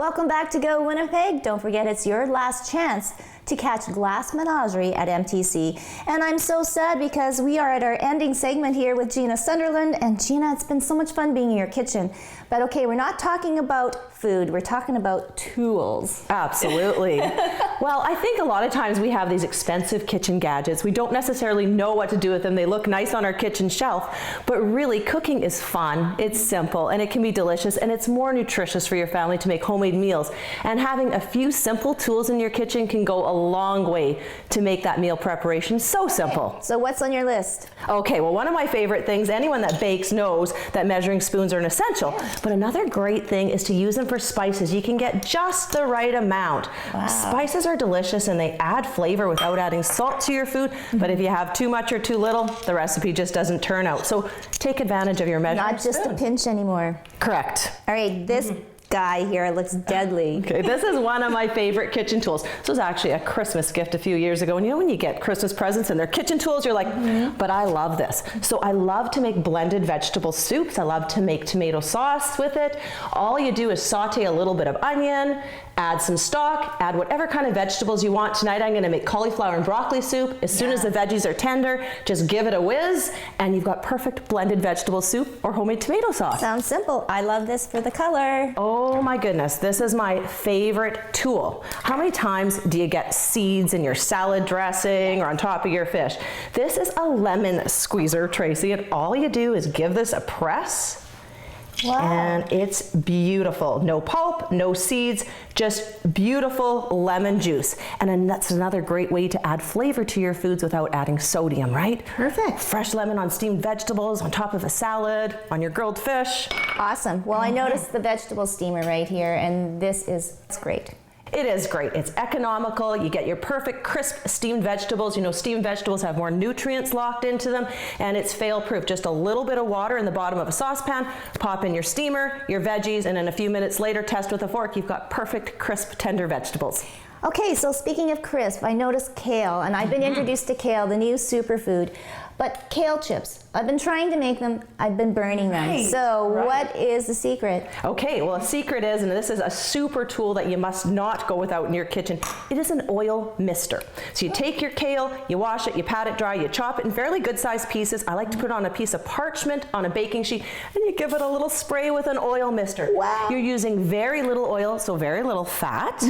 Welcome back to Go Winnipeg. Don't forget it's your last chance to catch Glass Menagerie at MTC. And I'm so sad because we are at our ending segment here with Gina Sunderland. And Gina, it's been so much fun being in your kitchen. But okay, we're not talking about food, we're talking about tools. Absolutely. Well, I think a lot of times we have these expensive kitchen gadgets. We don't necessarily know what to do with them. They look nice on our kitchen shelf, but really cooking is fun, it's simple, and it can be delicious, and it's more nutritious for your family to make homemade meals. And having a few simple tools in your kitchen can go a long way to make that meal preparation so simple. So what's on your list? Okay, well, one of my favorite things, anyone that bakes knows that measuring spoons are an essential, but another great thing is to use them for spices. You can get just the right amount. Wow. Spices are delicious and they add flavor without adding salt to your food, but if you have too much or too little, the recipe just doesn't turn out. So take advantage of your measuring Not just spoon. a pinch anymore. Correct. All right, this guy here looks deadly. Okay, this is one of my favorite kitchen tools. This was actually a Christmas gift a few years ago. And you know when you get Christmas presents and they're kitchen tools, you're like, but I love this. So I love to make blended vegetable soups. I love to make tomato sauce with it. All you do is saute a little bit of onion, add some stock, add whatever kind of vegetables you want. Tonight I'm gonna make cauliflower and broccoli soup. As soon as the veggies are tender, just give it a whiz and you've got perfect blended vegetable soup or homemade tomato sauce. Sounds simple. I love this for the color. Oh my goodness, this is my favorite tool. How many times do you get seeds in your salad dressing or on top of your fish? This is a lemon squeezer, Tracy, and all you do is give this a press. Wow. And it's beautiful. No pulp, no seeds, just beautiful lemon juice. And then that's another great way to add flavor to your foods without adding sodium, right? Perfect. Fresh lemon on steamed vegetables, on top of a salad, on your grilled fish. Awesome. Well, I noticed the vegetable steamer right here, and it's great. It is great. It's economical. You get your perfect crisp steamed vegetables. You know, steamed vegetables have more nutrients locked into them, and it's fail-proof. Just a little bit of water in the bottom of a saucepan, pop in your steamer, your veggies, and then a few minutes later, test with a fork. You've got perfect, crisp, tender vegetables. Okay, so speaking of crisp, I noticed kale, and I've been introduced to kale, the new superfood. But kale chips, I've been trying to make them, I've been burning them. Right. So what is the secret? Okay, well, a secret is, and this is a super tool that you must not go without in your kitchen, it is an oil mister. So you take your kale, you wash it, you pat it dry, you chop it in fairly good sized pieces. I like to put it on a piece of parchment on a baking sheet, and you give it a little spray with an oil mister. Wow. You're using very little oil, so very little fat.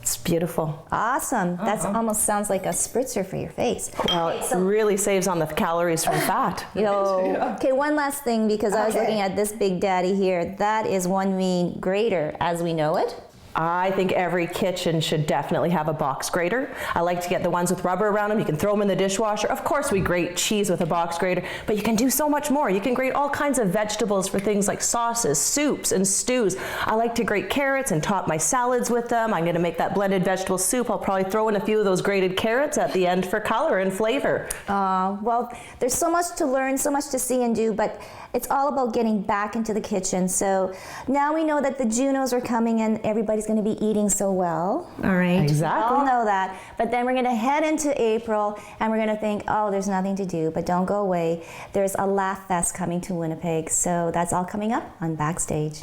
It's beautiful. Awesome. That almost sounds like a spritzer for your face. Well, it really saves on the calories from fat. Okay, one last thing, because I was looking at this big daddy here. That is one mean grater as we know it. I think every kitchen should definitely have a box grater. I like to get the ones with rubber around them. You can throw them in the dishwasher. Of course, we grate cheese with a box grater, but you can do so much more. You can grate all kinds of vegetables for things like sauces, soups, and stews. I like to grate carrots and top my salads with them. I'm going to make that blended vegetable soup. I'll probably throw in a few of those grated carrots at the end for color and flavor. Well, there's so much to learn, so much to see and do, but it's all about getting back into the kitchen. So now we know that the Junos are coming and everybody's going to be eating so well. All right. Exactly. We all know that. But then we're going to head into April and we're going to think, oh, there's nothing to do, but don't go away. There's a Laugh Fest coming to Winnipeg. So that's all coming up on Backstage.